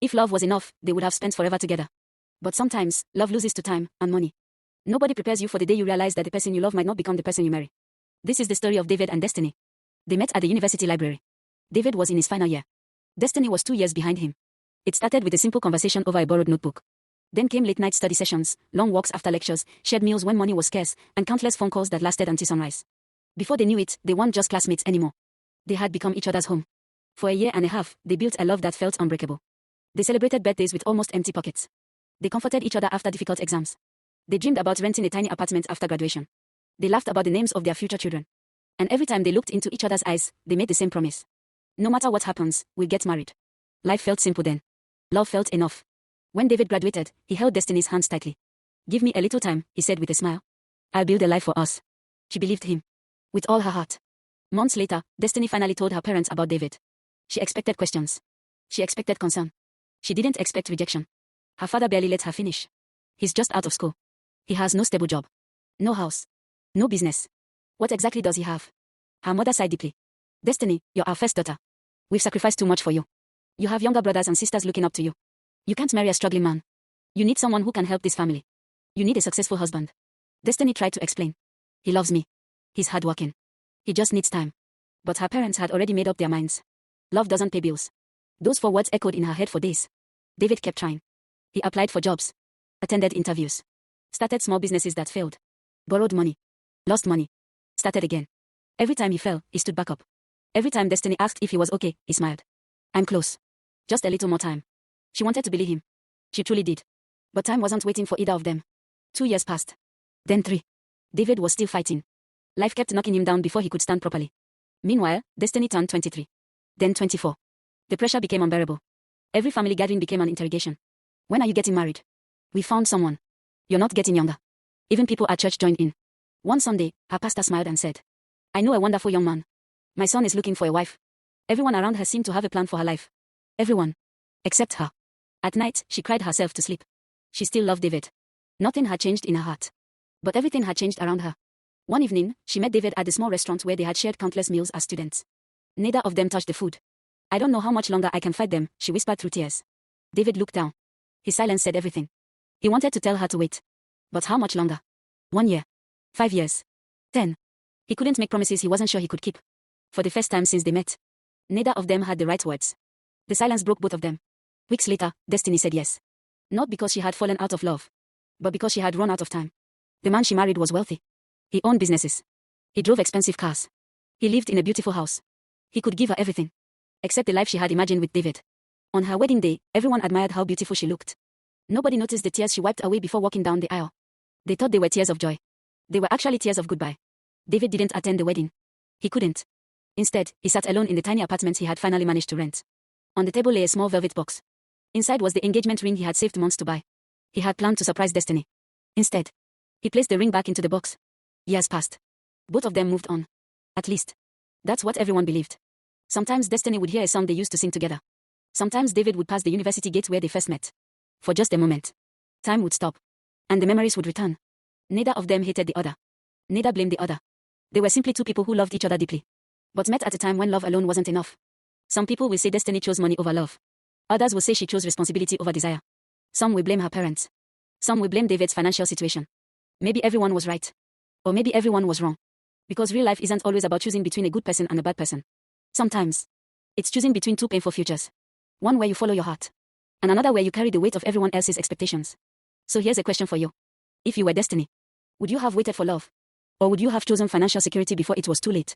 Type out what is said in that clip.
If love was enough, they would have spent forever together. But sometimes, love loses to time and money. Nobody prepares you for the day you realize that the person you love might not become the person you marry. This is the story of David and Destiny. They met at the university library. David was in his final year. Destiny was 2 years behind him. It started with a simple conversation over a borrowed notebook. Then came late-night study sessions, long walks after lectures, shared meals when money was scarce, and countless phone calls that lasted until sunrise. Before they knew it, they weren't just classmates anymore. They had become each other's home. For a year and a half, they built a love that felt unbreakable. They celebrated birthdays with almost empty pockets. They comforted each other after difficult exams. They dreamed about renting a tiny apartment after graduation. They laughed about the names of their future children. And every time they looked into each other's eyes, they made the same promise. No matter what happens, we'll get married. Life felt simple then. Love felt enough. When David graduated, he held Destiny's hands tightly. Give me a little time, he said with a smile. I'll build a life for us. She believed him. With all her heart. Months later, Destiny finally told her parents about David. She expected questions. She expected concern. She didn't expect rejection. Her father barely let her finish. He's just out of school. He has no stable job. No house. No business. What exactly does he have? Her mother sighed deeply. Destiny, you're our first daughter. We've sacrificed too much for you. You have younger brothers and sisters looking up to you. You can't marry a struggling man. You need someone who can help this family. You need a successful husband. Destiny tried to explain. He loves me. He's hardworking. He just needs time. But her parents had already made up their minds. Love doesn't pay bills. Those 4 words echoed in her head for days. David kept trying. He applied for jobs. Attended interviews. Started small businesses that failed. Borrowed money. Lost money. Started again. Every time he fell, he stood back up. Every time Destiny asked if he was okay, he smiled. I'm close. Just a little more time. She wanted to believe him. She truly did. But time wasn't waiting for either of them. 2 years passed. Then 3. David was still fighting. Life kept knocking him down before he could stand properly. Meanwhile, Destiny turned 23. Then 24. The pressure became unbearable. Every family gathering became an interrogation. When are you getting married? We found someone. You're not getting younger. Even people at church joined in. One Sunday, her pastor smiled and said, I know a wonderful young man. My son is looking for a wife. Everyone around her seemed to have a plan for her life. Everyone. Except her. At night, she cried herself to sleep. She still loved David. Nothing had changed in her heart. But everything had changed around her. One evening, she met David at the small restaurant where they had shared countless meals as students. Neither of them touched the food. I don't know how much longer I can fight them, she whispered through tears. David looked down. His silence said everything. He wanted to tell her to wait. But how much longer? 1 year. 5 years. 10. He couldn't make promises he wasn't sure he could keep. For the first time since they met. Neither of them had the right words. The silence broke both of them. Weeks later, Destiny said yes. Not because she had fallen out of love. But because she had run out of time. The man she married was wealthy. He owned businesses. He drove expensive cars. He lived in a beautiful house. He could give her everything. Except the life she had imagined with David. On her wedding day, everyone admired how beautiful she looked. Nobody noticed the tears she wiped away before walking down the aisle. They thought they were tears of joy. They were actually tears of goodbye. David didn't attend the wedding. He couldn't. Instead, he sat alone in the tiny apartment he had finally managed to rent. On the table lay a small velvet box. Inside was the engagement ring he had saved months to buy. He had planned to surprise Destiny. Instead, he placed the ring back into the box. Years passed. Both of them moved on. At least. That's what everyone believed. Sometimes Destiny would hear a song they used to sing together. Sometimes David would pass the university gate where they first met. For just a moment. Time would stop. And the memories would return. Neither of them hated the other. Neither blamed the other. They were simply 2 people who loved each other deeply. But met at a time when love alone wasn't enough. Some people will say Destiny chose money over love. Others will say she chose responsibility over desire. Some will blame her parents. Some will blame David's financial situation. Maybe everyone was right. Or maybe everyone was wrong. Because real life isn't always about choosing between a good person and a bad person. Sometimes, it's choosing between 2 painful futures. One where you follow your heart. And another where you carry the weight of everyone else's expectations. So here's a question for you. If you were Destiny, would you have waited for love? Or would you have chosen financial security before it was too late?